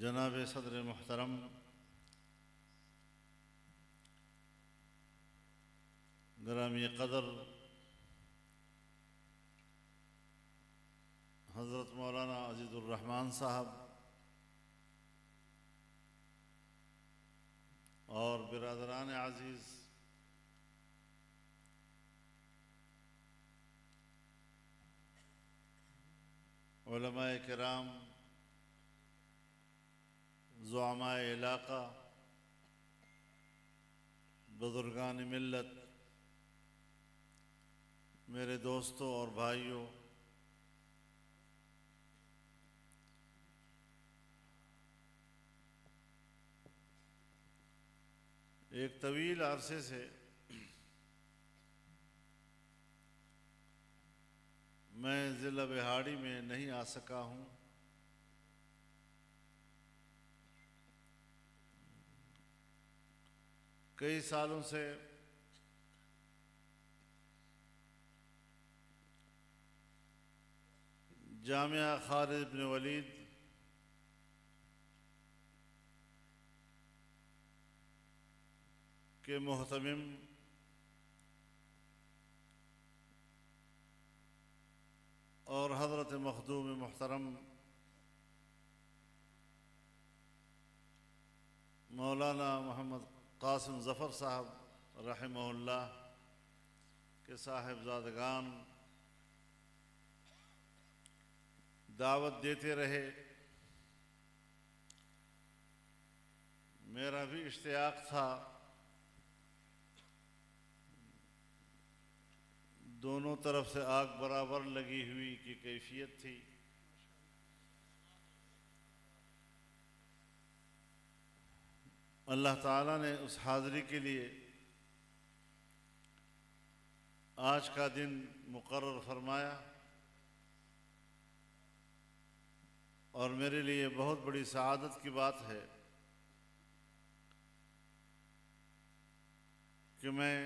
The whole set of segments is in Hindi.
जनाब सदर मुहतरम ग्रामी क़दर हज़रत मौलाना अज़ीज़ुर रहमान साहब और बिरादरान अज़ीज़, उलमाए किराम, ज़ुआमाए इलाक़ा, बुज़ुर्गान मिल्लत, मेरे दोस्तों और भाइयों, एक तवील अरसे से मैं ज़िला बिहाड़ी में नहीं आ सका हूँ। कई सालों से जामिया खालिद बिन वलीद के मुहतमिम और हज़रत मखदूम मुहतरम मौलाना मोहम्मद कासिम ज़फ़र साहब रहमहुल्लाह के साहिबज़ादगान दावत देते रहे। मेरा भी इश्तियाक था, दोनों तरफ से आग बराबर लगी हुई की कैफियत थी। अल्लाह ताला ने उस हाज़िरी के लिए आज का दिन मुकर्रर फरमाया और मेरे लिए बहुत बड़ी सआदत की बात है कि मैं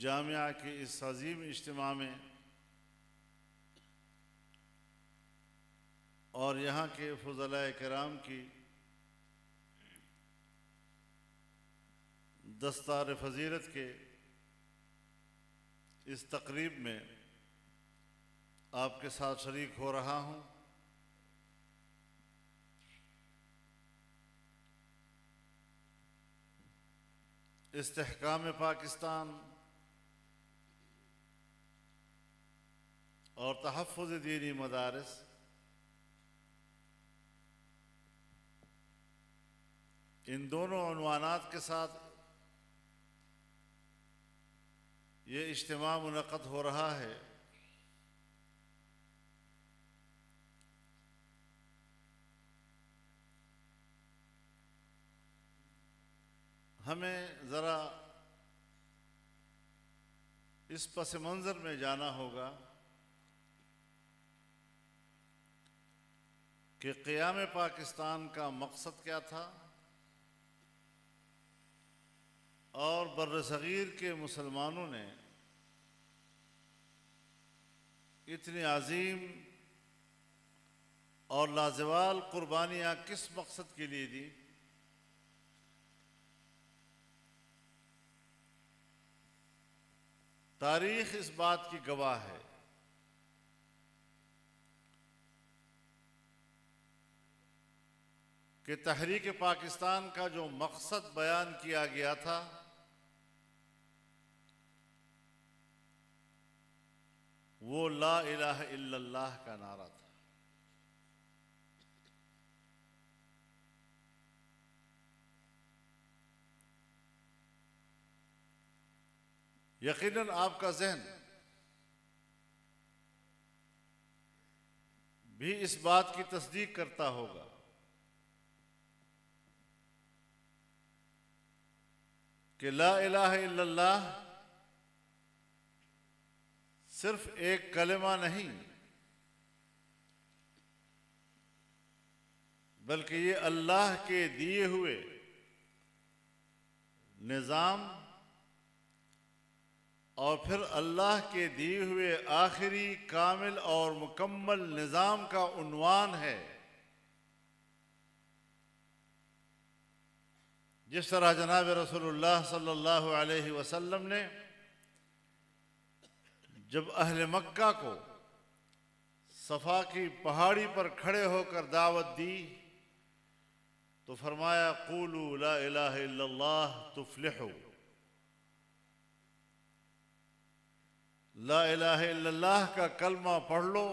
जामिया के इस अज़ीम इज्तिमा में और यहाँ के फ़ुज़लाए किराम की दस्तार फ़ज़ीलत के इस तक़रीब में आपके साथ शरीक हो रहा हूँ। इस्तिहकाम पाकिस्तान और तहफ़्फ़ुज़ दीनी मदारिस इन दोनों उन्वानात के साथ ये इज्तिमा मुनक़्क़द हो रहा है। हमें ज़रा इस पस मंज़र में जाना होगा कि क़याम पाकिस्तान का मकसद क्या था और बर्र-ए-सग़ीर के मुसलमानों ने इतनी अज़ीम और लाजवाल कुर्बानियाँ किस मकसद के लिए दी। तारीख़ इस बात की गवाह है कि तहरीक पाकिस्तान का जो मकसद बयान किया गया था वो ला इलाहा इल्लल्लाह का नारा था। यकीनन आपका ज़हन भी इस बात की तस्दीक करता होगा कि ला इलाहा इल्लल्लाह सिर्फ एक कलमा नहीं, बल्कि ये अल्लाह के दिए हुए निज़ाम और फिर अल्लाह के दिए हुए आखिरी कामिल और मुकम्मल निज़ाम का उन्वान है। जिस तरह जनाब रसूलुल्लाह सल्लल्लाहु अलैहि वसल्लम ने जब अहले मक्का को सफ़ा की पहाड़ी पर खड़े होकर दावत दी तो फरमाया क़ूलू ला इलाहा इल्लल्लाह तुफ़्लिहू, ला इलाहा इल्लल्लाह का कलमा पढ़ लो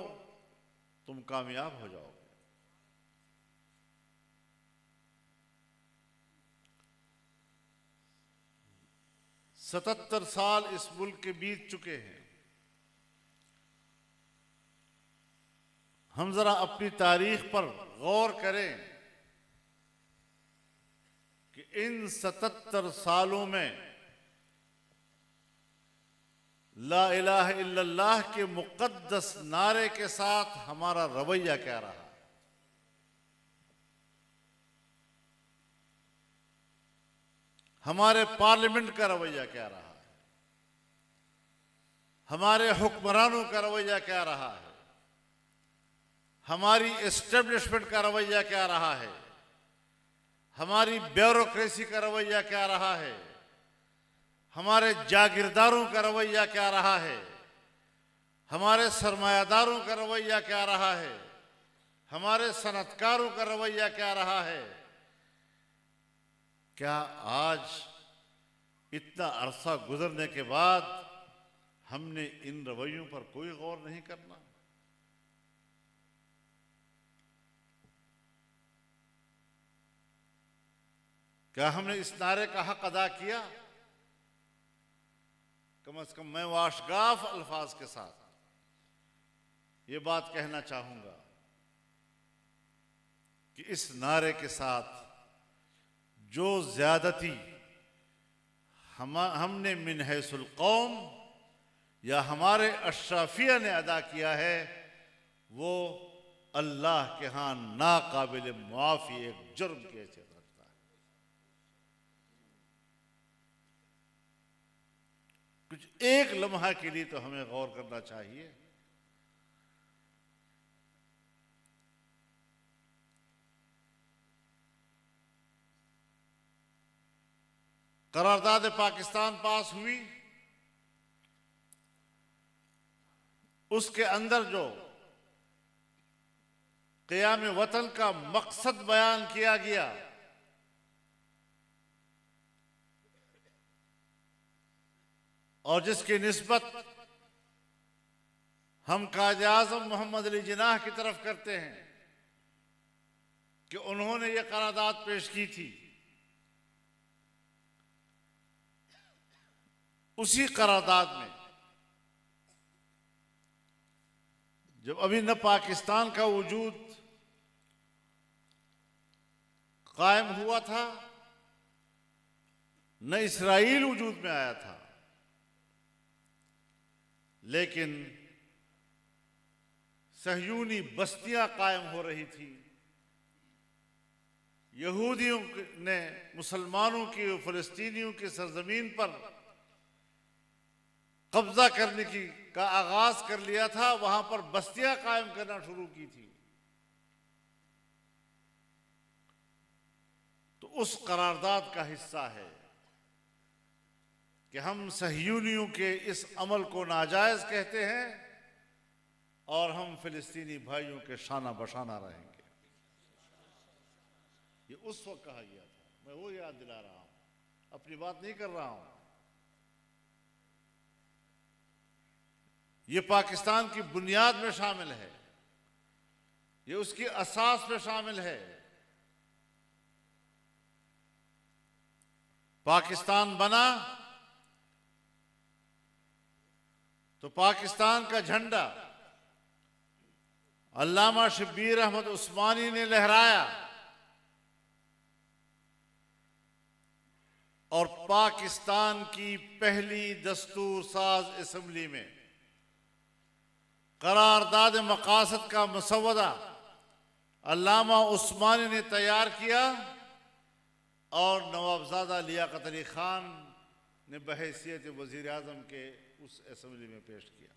तुम कामयाब हो जाओगे। 77 साल इस मुल्क के बीत चुके हैं। हम जरा अपनी तारीख पर गौर करें कि इन 77 सालों में ला इलाहा इल्लल्लाह के मुक़द्दस नारे के साथ हमारा रवैया क्या रहा। हमारे पार्लियामेंट का रवैया क्या रहा है, हमारे हुक्मरानों का रवैया क्या रहा है, हमारी एस्टेब्लिशमेंट का रवैया क्या रहा है, हमारी ब्यूरोक्रेसी का रवैया क्या रहा है, हमारे जागीरदारों का रवैया क्या रहा है, हमारे सरमायादारों का रवैया क्या रहा है, हमारे सनतकारों का रवैया क्या रहा है। क्या आज इतना अरसा गुजरने के बाद हमने इन रवैयों पर कोई गौर नहीं करना? क्या हमने इस नारे का हक अदा किया? कम से कम मैं वाशगाफ अल्फाज के साथ ये बात कहना चाहूंगा कि इस नारे के साथ जो ज्यादती हमने मिन हैसुल कौम या हमारे अशराफिया ने अदा किया है वो अल्लाह के यहाँ नाकाबिल मुआफ़ी एक जुर्म के हैसियत रखता है। कुछ एक लम्हा के लिए तो हमें गौर करना चाहिए। करारदाद पाकिस्तान पास हुई, उसके अंदर जो क़याम वतन का मकसद बयान किया गया और जिसकी निस्बत हम कायद आज़म मोहम्मद अली जिन्नाह की तरफ करते हैं कि उन्होंने ये करारदाद पेश की थी, उसी करारदाद में जब अभी न पाकिस्तान का वजूद कायम हुआ था न इसराइल वजूद में आया था, लेकिन सहयूनी बस्तियां कायम हो रही थी। यहूदियों ने मुसलमानों की और फ़लस्तीनियों की सरजमीन पर कब्जा करने का आगाज कर लिया था, वहां पर बस्तियां कायम करना शुरू की थी। तो उस करारदाद का हिस्सा है कि हम सहयूनियों के इस अमल को नाजायज कहते हैं और हम फिलिस्तीनी भाइयों के शाना बशाना रहेंगे। ये उस वक्त कहा गया था। मैं वो याद दिला रहा हूं, अपनी बात नहीं कर रहा हूं। ये पाकिस्तान की बुनियाद में शामिल है, ये उसकी असास में शामिल है। पाकिस्तान बना तो पाकिस्तान का झंडा अल्लामा शब्बीर अहमद उस्मानी ने लहराया और पाकिस्तान की पहली दस्तूर साज असेंबली में करारदाद मकासद का मसवदा अल्लामा उस्मानी ने तैयार किया और नवाबजादा लियाकत अली खान ने बहैसियत वजीर आजम के उस असेंबली में पेश किया।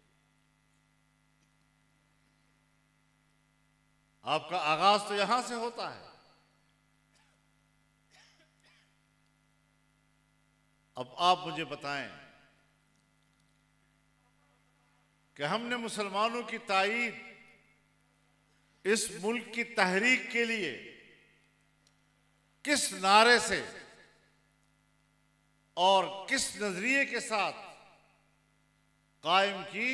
आपका आगाज तो यहां से होता है। अब आप मुझे बताएं कि हमने मुसलमानों की ताईद इस मुल्क की तहरीक के लिए किस नारे से और किस नजरिए के साथ कायम की,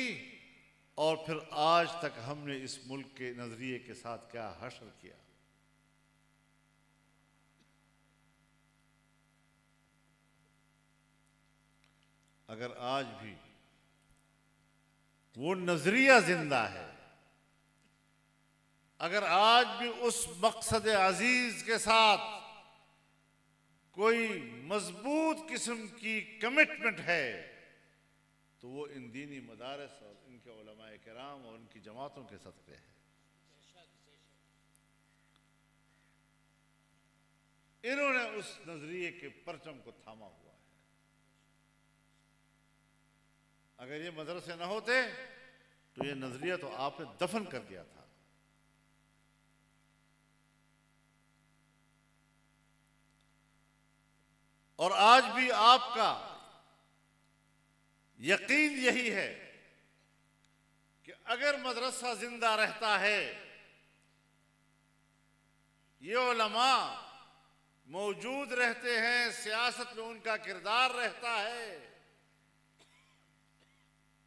और फिर आज तक हमने इस मुल्क के नजरिए के साथ क्या हश्र किया। अगर आज भी वो नजरिया जिंदा है, अगर आज भी उस मकसद अजीज के साथ कोई मजबूत किस्म की कमिटमेंट है, तो वो इन दीनी मदारस और इनके उलमाए किराम और इनकी जमातों के सदक़े है। इन्होंने उस नजरिए के परचम को थामा हुआ है। अगर ये मदरसे न होते तो ये नजरिया तो आपने दफन कर दिया था। और आज भी आपका यकीन यही है कि अगर मदरसा जिंदा रहता है, ये उलमा मौजूद रहते हैं, सियासत में उनका किरदार रहता है,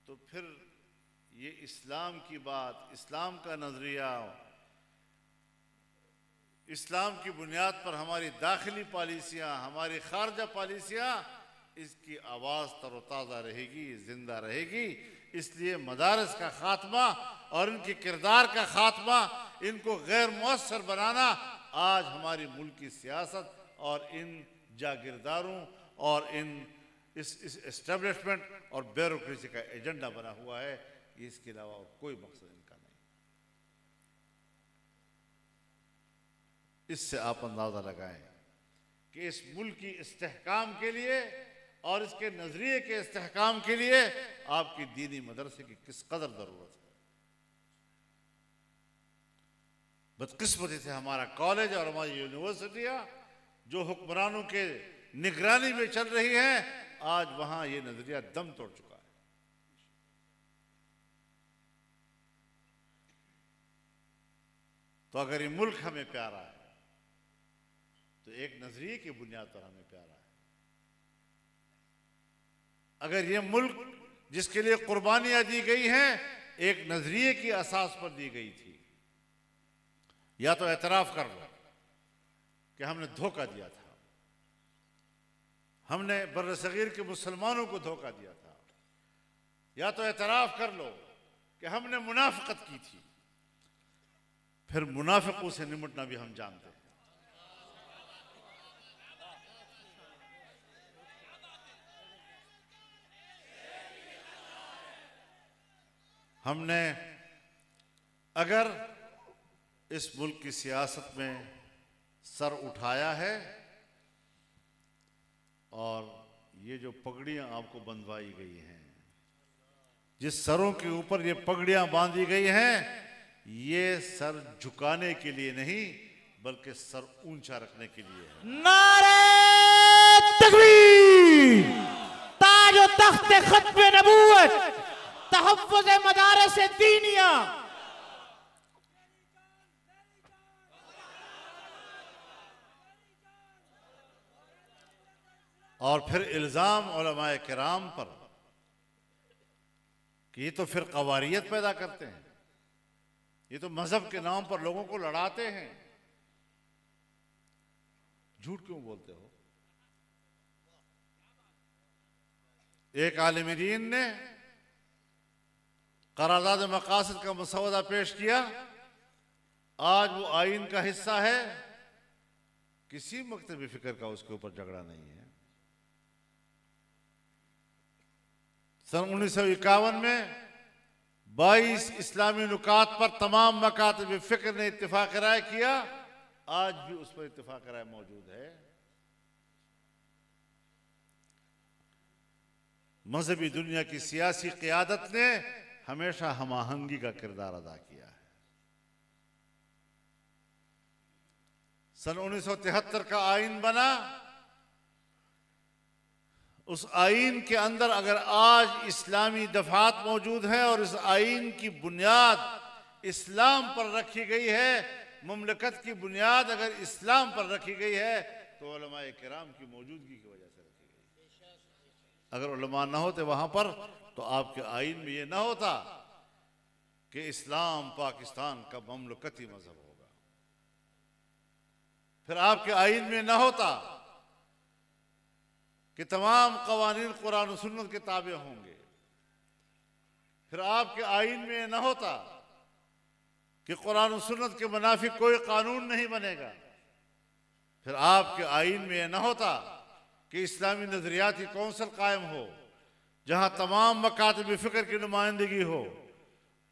तो फिर ये इस्लाम की बात, इस्लाम का नजरिया, इस्लाम की बुनियाद पर हमारी दाखिली पॉलिसियां, हमारी खारजा पॉलिसियां, इसकी आवाज़ तरोताज़ा रहेगी, जिंदा रहेगी। इसलिए मदारस का खात्मा और इनके किरदार का खात्मा, इनको गैर मुअस्सर बनाना आज हमारी मुल्क की सियासत और इन जागीरदारों और इस एस्टेब्लिशमेंट और ब्यूरोक्रेसी का एजेंडा बना हुआ है। इसके अलावा और कोई मकसद इनका नहीं। इससे आप अंदाजा लगाएं कि इस मुल्क की इस्तेहकाम के लिए और इसके नजरिए के इस्तेहकाम के लिए आपकी दीनी मदरसे की किस कदर जरूरत है। बदकिस्मती से हमारा कॉलेज और हमारी यूनिवर्सिटियां जो हुक्मरानों के निगरानी में चल रही हैं, आज वहां ये नजरिया दम तोड़ चुका है। तो अगर ये मुल्क हमें प्यारा है तो एक नजरिए की बुनियाद पर हमें प्यारा है। अगर ये मुल्क जिसके लिए कुर्बानियां दी गई हैं एक नजरिए की असास पर दी गई थी, या तो एतराफ कर लो कि हमने धोखा दिया था, हमने बर्रसगीर के मुसलमानों को धोखा दिया था, या तो एतराफ कर लो कि हमने मुनाफिकत की थी। फिर मुनाफिकों से निपटना भी हम जानते हैं। हमने अगर इस मुल्क की सियासत में सर उठाया है और ये जो पगड़ियां आपको बंधवाई गई हैं, जिस सरों के ऊपर ये पगड़ियां बांधी गई हैं, ये सर झुकाने के लिए नहीं बल्कि सर ऊंचा रखने के लिए है। नारे तकबीर, ताज व तख्त खत्म नबूवत, तहफ़्फ़ुज़ मदारिस दीनिया। और फिर इल्ज़ाम उलमाए किराम पर कि ये तो फिर कवारियत पैदा करते हैं, ये तो मजहब के नाम पर लोगों को लड़ाते हैं। झूठ क्यों बोलते हो? एक आलिम दीन ने करारदाद मकासद का मसौदा पेश किया, आज वो आइन का हिस्सा है, किसी मकतबी फिक्र का उसके ऊपर झगड़ा नहीं है। सन 1951 में 22 इस्लामी नुकात पर तमाम मकातब फिक्र ने इत्तिफाक राय किया, आज भी उस पर इत्तिफाक राय मौजूद है। मजहबी दुनिया की सियासी क़ियादत ने हमेशा हमाहंगी का किरदार अदा किया है। सन 1973 का आइन बना, उस आइन के अंदर अगर आज इस्लामी दफात मौजूद है और इस आइन की बुनियाद इस्लाम पर रखी गई है, मुमलकत की बुनियाद अगर इस्लाम पर रखी गई है तो उलमाए किराम की मौजूदगी की वजह से रखी गई। अगर उलमा ना होते वहां पर तो आपके आइन में ये ना होता कि इस्लाम पाकिस्तान का मुमलकती मजहब होगा, फिर आपके आइन में ना होता कि तमाम कवानीन कुरान और सुन्नत के ताबे होंगे, फिर आपके आइन में ना होता कि कुरान और सुन्नत के मुनाफिक कोई कानून नहीं बनेगा, फिर आपके आइन में ना होता कि इस्लामी नजरियाती कौंसिल कायम हो जहां तमाम मकातब फिक्र की नुमाइंदगी हो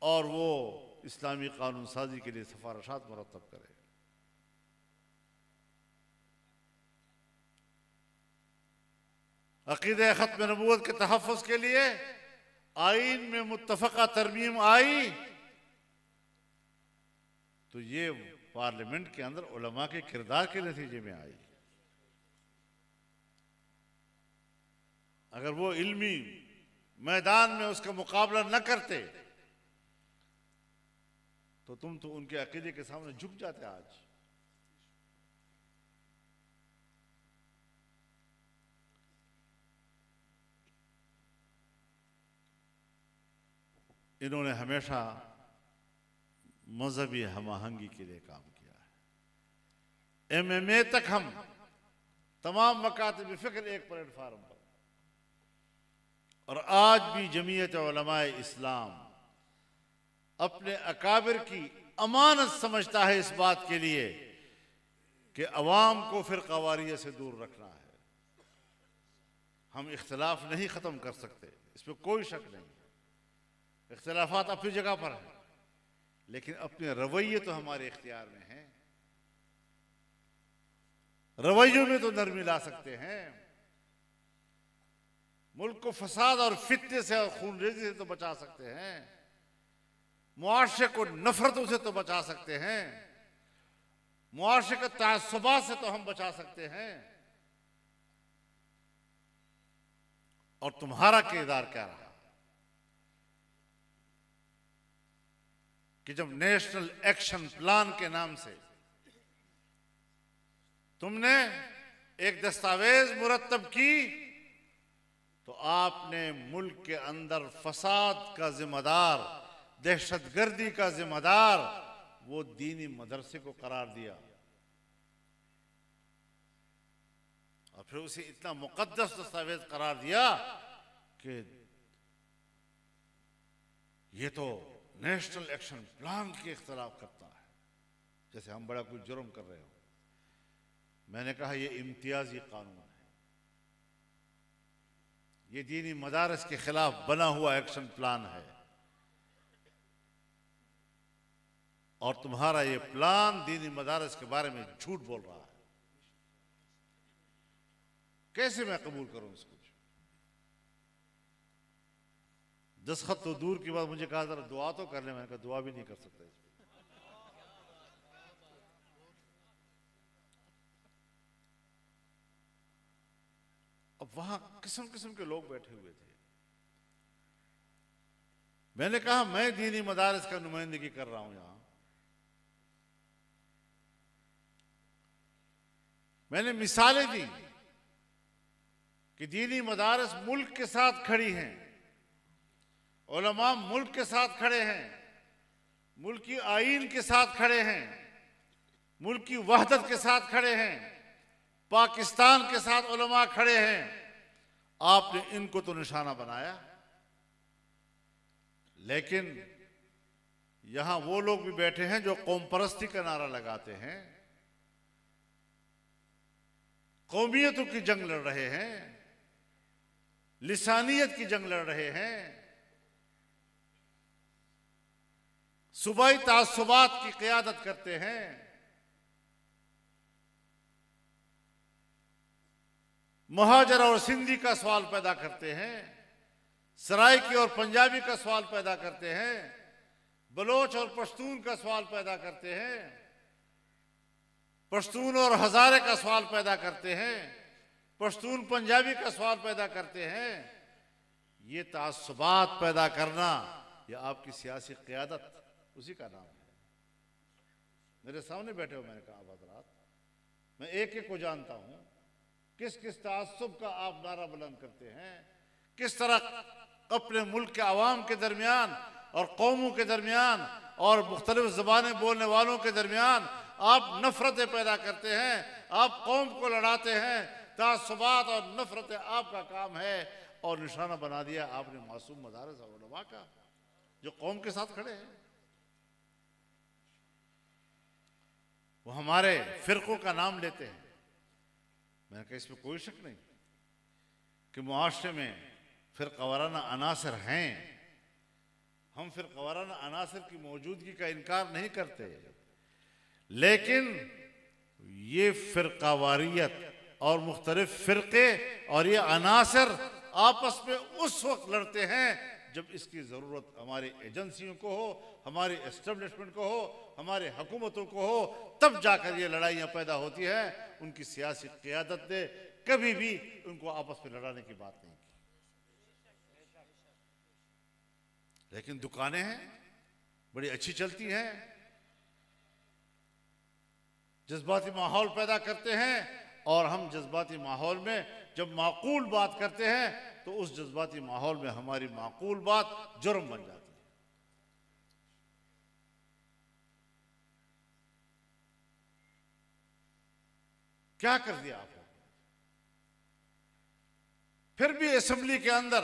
और वो इस्लामी कानून साजी के लिए सिफारिशात मुरतब करे। अक़ीदा ख़त्म नबूवत के तहफ़्फ़ुज़ के लिए आइन में मुत्तफ़क़ा तरमीम आई तो ये पार्लियामेंट के अंदर उलमा के किरदार के नतीजे में आई। अगर वो इल्मी मैदान में उसका मुकाबला न करते तो तुम तो उनके अकीदे के सामने झुक जाते। आज इन्होंने हमेशा मजहबी हमाहंगी के लिए काम किया है। MMA तक हम तमाम मकातब फिक्र एक प्लेटफार्म पर, और आज भी जमीयत उलमाए इस्लाम अपने अकाबिर की अमानत समझता है इस बात के लिए कि अवाम को फिर क़वारियत से दूर रखना है। हम इख्तिलाफ नहीं ख़त्म कर सकते, इसमें कोई शक नहीं। इख्तिलाफात अपनी जगह पर है, लेकिन अपने रवैये तो हमारे इख्तियार में हैं। रवैयों में तो नरमी ला सकते हैं। मुल्क को फसाद और फितने से और खूनरेज़ी से तो बचा सकते हैं, मुआशरे को नफरतों से तो बचा सकते हैं, मुआशरे के तअस्सुबात से तो हम बचा सकते हैं। और तुम्हारा किरदार क्या रहा कि जब नेशनल एक्शन प्लान के नाम से तुमने एक दस्तावेज मुरतब की तो आपने मुल्क के अंदर फसाद का जिम्मेदार, दहशतगर्दी का जिम्मेदार वो दीनी मदरसे को करार दिया और फिर उसे इतना मुकद्दस दस्तावेज करार दिया कि ये तो नेशनल एक्शन प्लान के खिलाफ करता है, जैसे हम बड़ा कुछ जुर्म कर रहे हो। मैंने कहा ये इम्तियाजी कानून है, ये दीनी मदारस के खिलाफ बना हुआ एक्शन प्लान है और तुम्हारा ये प्लान दीनी मदारस के बारे में झूठ बोल रहा है। कैसे मैं कबूल करूं इसको? दस्तखत तो दूर की बात, मुझे कहा जरा दुआ तो कर ले। मैंने कहा दुआ भी नहीं कर सकता इस पर। अब वहां किस्म किस्म के लोग बैठे हुए थे। मैंने कहा मैं दीनी मदारस का नुमाइंदगी कर रहा हूं यहां। मैंने मिसालें दी कि दीनी मदारस मुल्क के साथ खड़ी हैं, उलमा मुल्क के साथ खड़े हैं, मुल्क की आईन के साथ खड़े हैं, मुल्क की वहदत के साथ खड़े हैं, पाकिस्तान के साथ उलमा खड़े हैं। आपने इनको तो निशाना बनाया, लेकिन यहां वो लोग भी बैठे हैं जो कौम परस्ती का नारा लगाते हैं, कौमियतों की जंग लड़ रहे हैं, लिसानियत की जंग लड़ रहे हैं, सूबाई तासुबात की क़यादत करते हैं। महाजर और सिंधी का सवाल पैदा करते हैं, सराइकी और पंजाबी का सवाल पैदा करते हैं, बलोच और पश्तून का सवाल पैदा करते हैं, पश्तून और हजारे का सवाल पैदा करते हैं, पश्तून पंजाबी का सवाल पैदा करते हैं। ये तासुबात पैदा करना, ये आपकी सियासी क़यादत, उसी का नाम है। मेरे सामने बैठे हो, मैंने कहा हज़रात, मैं एक एक को जानता हूं, किस किस तासुब का आप नारा बुलंद करते हैं, किस तरह अपने मुल्क के अवाम के दरमियान और कौमों के दरमियान और मुख्तलिफ ज़बानें बोलने वालों के दरमियान आप नफरतें पैदा करते हैं, आप कौम को लड़ाते हैं। तासुबात और नफरतें आपका काम है, और निशाना बना दिया आपने मासूम मदारस और उलमा का, जो कौम के साथ खड़े हैं। वो हमारे फिरकों का नाम लेते हैं। मैंने कहा इसमें कोई शक नहीं कि मुआशरे में फिरकावाराना अनासर हैं, हम फिरकावाराना अनासर की मौजूदगी का इनकार नहीं करते, लेकिन ये फिरकावारियत और मुख्तलिफ फिरके और ये अनासर आपस में उस वक्त लड़ते हैं जब इसकी ज़रूरत हमारी एजेंसियों को हो, हमारी एस्टेब्लिशमेंट को हो, हमारे हुकूमतों को हो, तब जाकर ये लड़ाइयाँ पैदा होती हैं। उनकी सियासी क़यादत ने कभी भी उनको आपस में लड़ाने की बात नहीं की। लेकिन दुकानें हैं, बड़ी अच्छी चलती हैं, जज्बाती माहौल पैदा करते हैं, और हम जज्बाती माहौल में जब माकूल बात करते हैं तो उस जज्बाती माहौल में हमारी माकूल बात जुर्म बन जाती है। क्या कर दिया आपने? फिर भी असेंबली के अंदर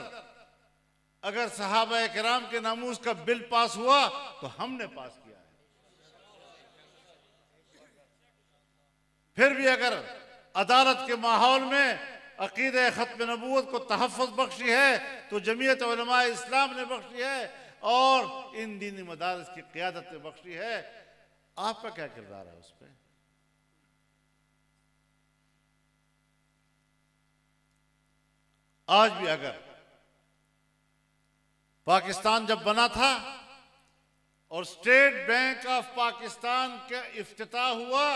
अगर सहाबा किराम के नामूस का बिल पास हुआ तो हमने पास किया है। फिर भी अगर अदालत के माहौल में अकीदे खत्म नबूवत को तहफ़्फ़ुज़ बख्शी है तो जमीयत उलमा इस्लाम ने बख्शी है, और इन दीनी मदारिस की क़यादत ने बख्शी है। आपका क्या किरदार है उस पर? आज भी अगर पाकिस्तान जब बना था और स्टेट बैंक ऑफ पाकिस्तान का इफ्तिताह हुआ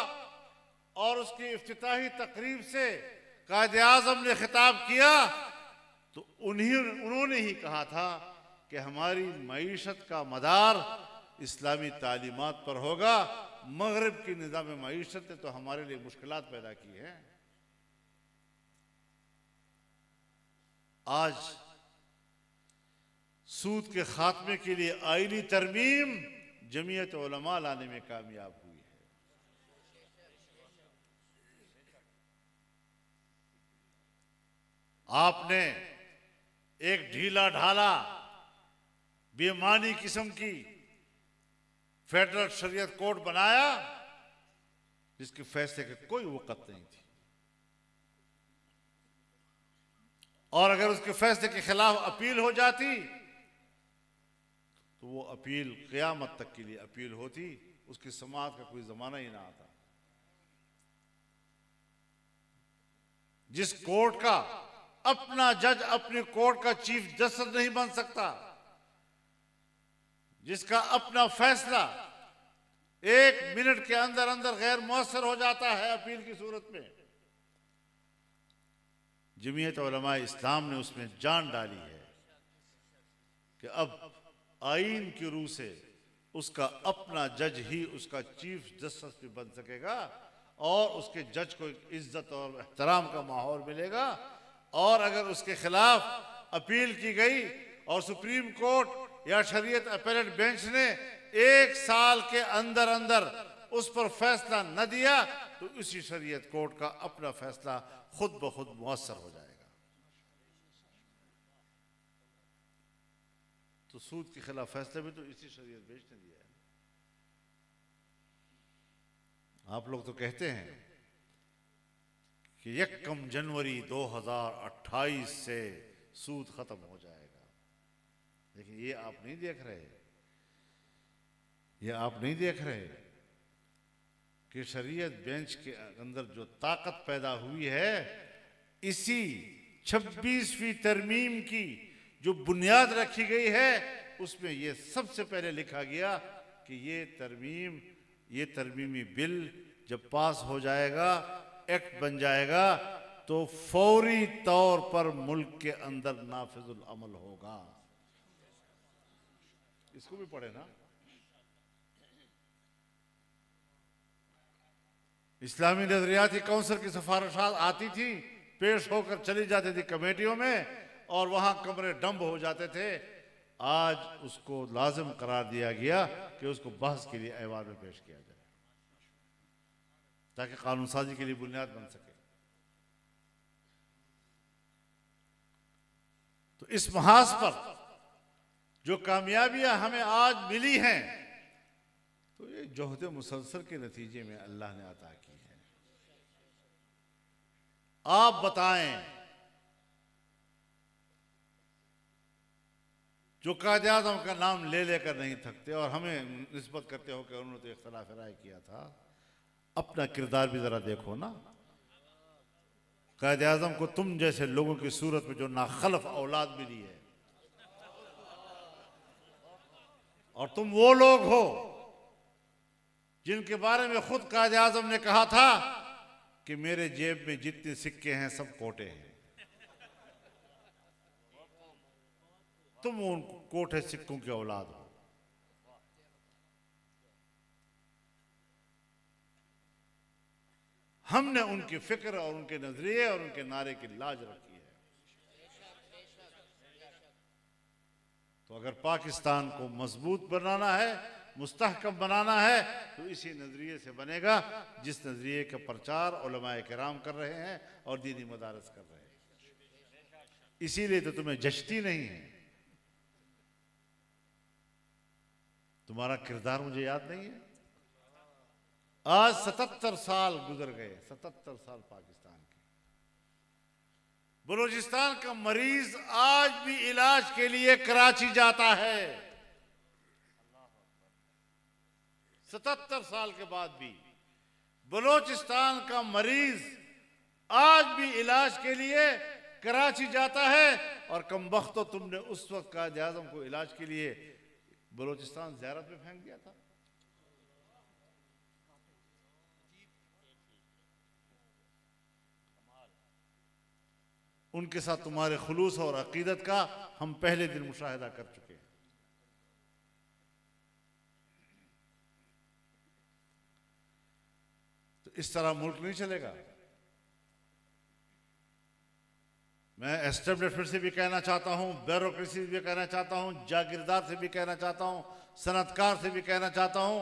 और उसकी इफ्तिताही तकरीब से कायद-ए-आज़म ने खिताब किया, तो उन्होंने ही कहा था कि हमारी मईशत का मदार इस्लामी तालीमात पर होगा। मगरिब की निज़ाम मईशत ने तो हमारे लिए मुश्किलात पैदा की हैं। आज सूद के खात्मे के लिए आईनी तरमीम जमीयत उलमा लाने में कामयाब हुई है। आपने एक ढीला ढाला बेमानी किस्म की फेडरल शरीयत कोड बनाया जिसके फैसले की कोई वक़्त नहीं थी, और अगर उसके फैसले के खिलाफ अपील हो जाती तो वो अपील क़यामत तक के लिए अपील होती, उसकी समाअत का कोई ज़माना ही ना आता। जिस कोर्ट का अपना जज अपने कोर्ट का चीफ जस्टिस नहीं बन सकता, जिसका अपना फैसला 1 मिनट के अंदर अंदर गैर मुअस्सर हो जाता है अपील की सूरत में, जमीयत उलमा इस्लाम ने उसमें जान डाली है कि अब आईन की रूह से उसका अपना जज ही उसका चीफ जस्टिस भी बन सकेगा, और उसके जज को इज्जत और एहतराम का माहौल मिलेगा। और अगर उसके खिलाफ अपील की गई और सुप्रीम कोर्ट या शरीयत अपीलेट बेंच ने 1 साल के अंदर अंदर उस पर फैसला न दिया तो उसी शरीयत कोर्ट का अपना फैसला खुद ब खुद मुअस्सर हो जाएगा। तो सूद के खिलाफ फैसला भी तो इसी शरीयत बेंच ने दिया है। आप लोग तो कहते हैं कि 1 जनवरी 2028 से सूद खत्म हो जाएगा, लेकिन ये आप नहीं देख रहे, ये आप नहीं देख रहे कि शरीयत बेंच के अंदर जो ताकत पैदा हुई है, इसी 26वीं तरमीम की जो बुनियाद रखी गई है, उसमें ये सबसे पहले लिखा गया कि ये तरमीमी बिल जब पास हो जाएगा, एक्ट बन जाएगा, तो फौरी तौर पर मुल्क के अंदर नाफिजुल अमल होगा। इसको भी पढ़े ना। इस्लामी नजरियाती काउंसिल की सिफारिशात आती थी, पेश होकर चली जाती थी कमेटियों में और वहां कमरे डंब हो जाते थे। आज उसको लाजिम करार दिया गया कि उसको बहस के लिए ऐवान में पेश किया जाए ताकि कानून साजी के लिए बुनियाद बन सके। तो इस महाज पर जो कामयाबियां हमें आज मिली हैं, तो ये जोहद मुसलसल के नतीजे में अल्लाह ने अता की है। आप बताएं, जो कायदे आज़म का नाम ले लेकर नहीं थकते और हमें निस्बत करते हो कि उन्होंने तो इख्तिलाफ राय किया था, अपना किरदार भी जरा देखो ना। कायदे आज़म को तुम जैसे लोगों की सूरत में जो नाखलफ औलाद मिली है, और तुम वो लोग हो जिनके बारे में खुद कायदे आज़म ने कहा था कि मेरे जेब में जितने सिक्के हैं सब कोटे हैं। तुम उन कोटे सिक्कों की औलाद हो। हमने उनकी फिक्र और उनके नजरिए और उनके नारे की लाज रखी है। तो अगर पाकिस्तान को मजबूत बनाना है, मुस्तहकम बनाना है, तो इसी नजरिए से बनेगा जिस नजरिए का प्रचार उलमाए किराम कर रहे हैं और दीनी मदारस कर रहे हैं। इसीलिए तो तुम्हें जश्ती नहीं है। तुम्हारा किरदार मुझे याद नहीं है। आज 77 साल गुजर गए, 77 साल पाकिस्तान के। बलूचिस्तान का मरीज आज भी इलाज के लिए कराची जाता है। 77 साल के बाद भी बलूचिस्तान का मरीज आज भी इलाज के लिए कराची जाता है। और कमबख्तो तुमने उस वक्त कायदे आज़म को इलाज के लिए बलूचिस्तान ज़ियारत में फेंक दिया था। उनके साथ तुम्हारे खुलूस और अकीदत का हम पहले दिन मुशाहिदा कर चुके हैं। तो इस तरह मुल्क नहीं चलेगा। मैं एस्टेब्लिशमेंट से भी कहना चाहता हूं, ब्यूरोक्रेसी से भी कहना चाहता हूं, जागीरदार से भी कहना चाहता हूं, सनतकार से भी कहना चाहता हूं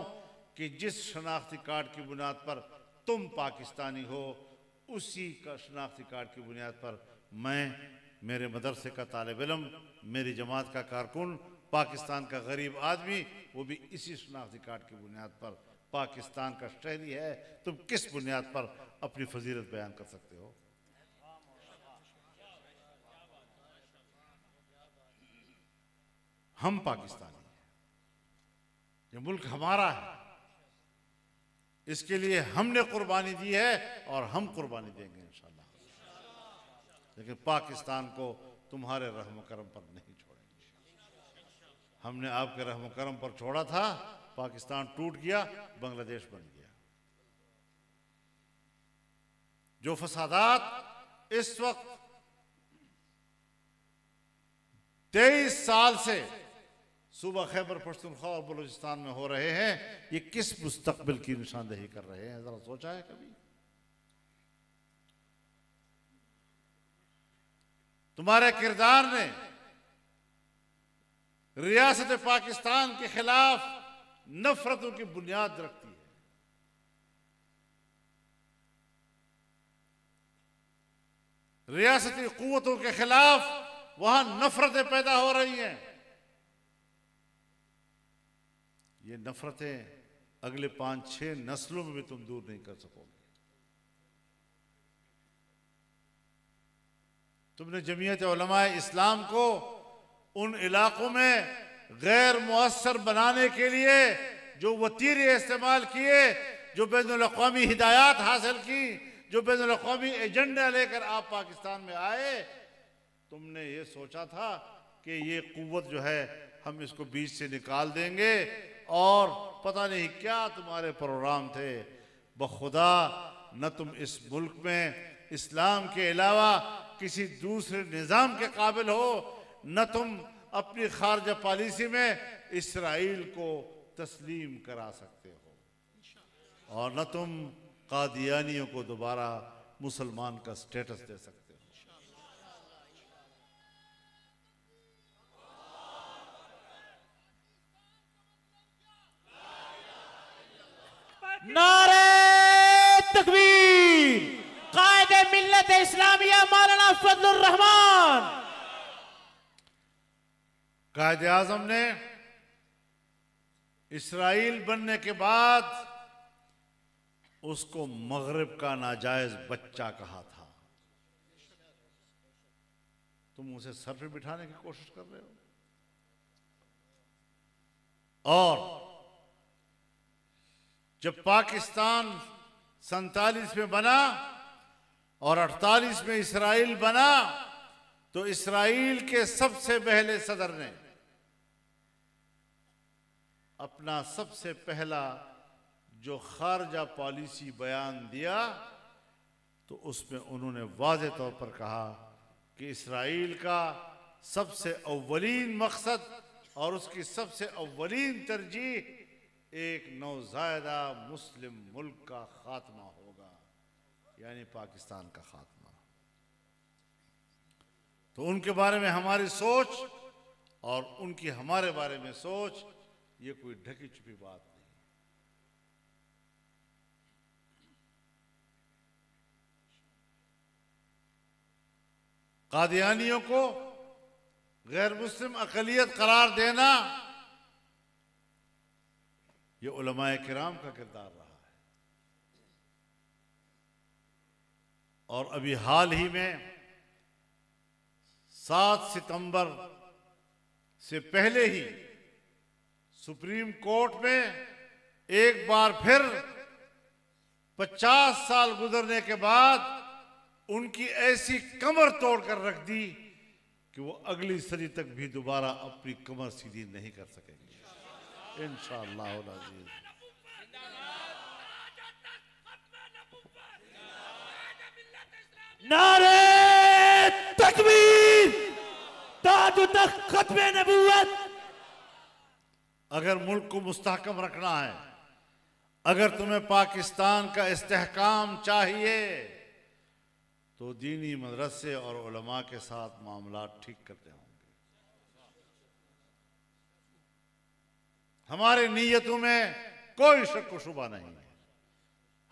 कि जिस शनाख्ती कार्ड की बुनियाद पर तुम पाकिस्तानी हो, उसी का शनाख्ती कार्ड की बुनियाद पर मैं, मेरे मदरसे का तालिब इल्म, मेरी जमात का कारकुन, पाकिस्तान का गरीब आदमी, वो भी इसी शनाख्ती कार्ड की बुनियाद पर पाकिस्तान का शहरी है। तुम किस बुनियाद पर अपनी फजीलत बयान कर सकते हो? हम पाकिस्तानी हैं, ये मुल्क हमारा है, इसके लिए हमने कुर्बानी दी है और हम कुर्बानी देंगे इंशाअल्लाह। लेकिन पाकिस्तान को तुम्हारे रहम करम पर नहीं छोड़ेंगे। हमने आपके रहम करम पर छोड़ा था, पाकिस्तान टूट गया, बांग्लादेश बन गया। जो फसादात इस वक्त 23 साल से सूबा खैबर पख्तूनख्वा और बलूचिस्तान में हो रहे हैं, ये किस मुस्तकबिल की निशानदेही कर रहे हैं? जरा सोचा है कभी? तुम्हारे किरदार ने रियासत पाकिस्तान के खिलाफ नफरतों की बुनियाद रखती है। रियासती कुव्वतों के खिलाफ वहां नफरतें पैदा हो रही हैं। ये नफरतें अगले 5-6 नस्लों में भी तुम दूर नहीं कर सकोगे। तुमने जमीयत उलमाए इस्लाम को उन इलाकों में गैर मुअस्सर बनाने के लिए जो वतीरे इस्तेमाल किए, जो बैनुल अक़वामी हिदायत हासिल की, जो बैनुल अक़वामी एजेंडा लेकर आप पाकिस्तान में आए, तुमने ये सोचा था कि ये कुव्वत जो है हम इसको बीच से निकाल देंगे और पता नहीं क्या तुम्हारे प्रोग्राम थे। बखुदा न तुम इस मुल्क में इस्लाम के अलावा किसी दूसरे निज़ाम के काबिल हो, न तुम अपनी खारजा पॉलिसी में इसराइल को तस्लीम करा सकते हो, और न तुम कादियानियों को दोबारा मुसलमान का स्टेटस दे सकते हो। नारे तकबीर। कायदे मिल्लत इस्लामिया मौलाना फजलुर रहमान। कायदे आज़म ने इसराइल बनने के बाद उसको मगरिब का नाजायज बच्चा कहा था। तुम उसे सर पे बिठाने की कोशिश कर रहे हो। और जब पाकिस्तान 47 में बना और 48 में इसराइल बना, तो इसराइल के सबसे पहले सदर ने अपना सबसे पहला जो खारजा पॉलिसी बयान दिया, तो उसमें उन्होंने वाज़ेह तौर पर कहा कि इसराइल का सबसे अव्वलीन मकसद और उसकी सबसे अव्वलीन तरजीह एक नौज़ायदा मुस्लिम मुल्क का खात्मा होगा, यानी पाकिस्तान का खात्मा। तो उनके बारे में हमारी सोच और उनकी हमारे बारे में सोच, ये कोई ढकी छुपी बात नहीं। कादियानियों को गैर मुस्लिम अक़लियत करार देना, ये उलमाए किराम का किरदार रहा है। और अभी हाल ही में 7 सितंबर से पहले ही सुप्रीम कोर्ट में एक बार फिर 50 साल गुजरने के बाद उनकी ऐसी कमर तोड़कर रख दी कि वो अगली सदी तक भी दोबारा अपनी कमर सीधी नहीं कर सकेंगे इंशाअल्लाह अज़ीज़। नारे तकबीर। ताज तख्त खत्मे नबूवत। अगर मुल्क को मुस्तहकम रखना है, अगर तुम्हें पाकिस्तान का इस्तेहकाम चाहिए, तो दीनी मदरसे और उलमा के साथ मामला ठीक करते होंगे। हमारे नीयतों में कोई शक व शुबा नहीं है,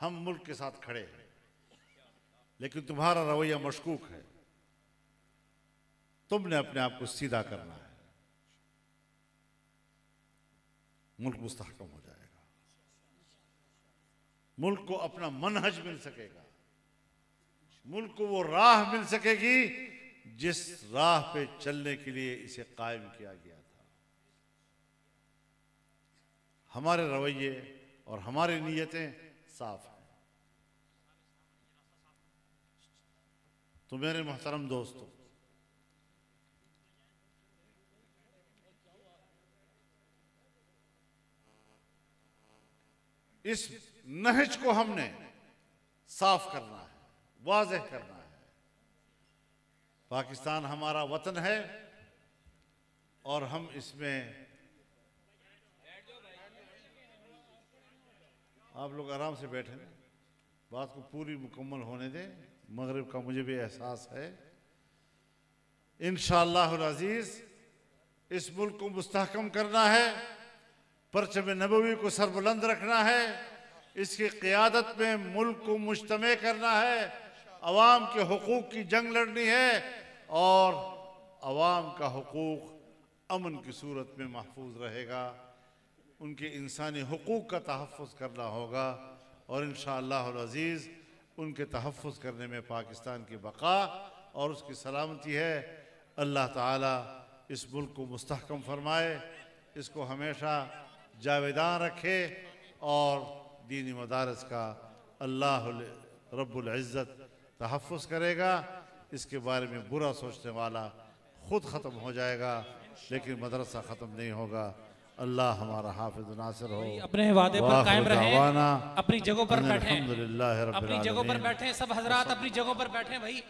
हम मुल्क के साथ खड़े हैं, लेकिन तुम्हारा रवैया मशकूक है। तुमने अपने आप को सीधा करना है, मुल्क मुस्तहकम हो जाएगा, मुल्क को अपना मनहज मिल सकेगा, मुल्क को वो राह मिल सकेगी जिस राह पे चलने के लिए इसे कायम किया गया था। हमारे रवैये और हमारी नीयतें साफ हैं। तो मेरे मोहतरम दोस्तों, इस नहज को हमने साफ करना है, वाज़ेह करना है। पाकिस्तान हमारा वतन है और हम इसमें, आप लोग आराम से बैठे हैं, बात को पूरी मुकम्मल होने दें। मगरिब का मुझे भी एहसास है इंशाअल्लाहुल अज़ीज़ इस मुल्क को मुस्तहकम करना है, परचम नबवी को सरबुलंद रखना है, इसकी क़ियादत में मुल्क को मुज्तमे करना है, अवाम के हुकूक की जंग लड़नी है और अवाम का हुकूक अमन की सूरत में महफूज रहेगा। उनके इंसानी हुकूक का तहफ़्फ़ुज़ करना होगा और इंशाअल्लाहुल अज़ीज़ उनके तहफ़्फ़ुज़ करने में पाकिस्तान की बक़ा और उसकी सलामती है। अल्लाह ताला इस मुल्क को मुस्तहकम फरमाए, इसको हमेशा जावेदान रखे और दीनी मदारस का अल्लाह रब्बुल इज़्ज़त तहफ़्फ़ुज़ करेगा। इसके बारे में बुरा सोचने वाला खुद ख़त्म हो जाएगा, लेकिन मदरसा ख़त्म नहीं होगा। अल्लाह हमारा हाफिज़ नासिर हो। अपने वादे पर कायम रहें, अपनी जगहों पर बैठें, अल्हम्दुलिल्लाह रब्बिल अपनी जगहों पर आलमीन। बैठें, सब हजरात अपनी जगहों पर बैठें भाई।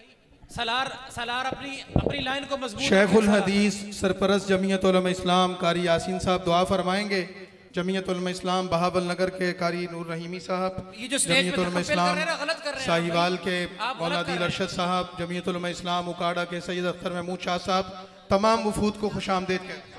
सलार अपनी लाइन को मजबूत शेखुल हदीस सरपरस्त जमीयत उलमा इस्लाम कारी यासीन साहब दुआ फरमाएंगे। जमीयत उलमा इस्लाम बहावल नगर के कारी नूर रहीमी साहब, ये जो स्टेज जमीयत पे उलमा तकब्बुर इस्लाम कर रहे हैं, गलत कर रहे हैं साहिवाल के आप मौलाना गलत कर दिल रहे हैं। अरशद साहब, जमीयत उलमा इस्लाम उकाड़ा के सैयद अख्तर महमूद शाह साहब, तमाम वफूद को खुशामदीद कहते हैं।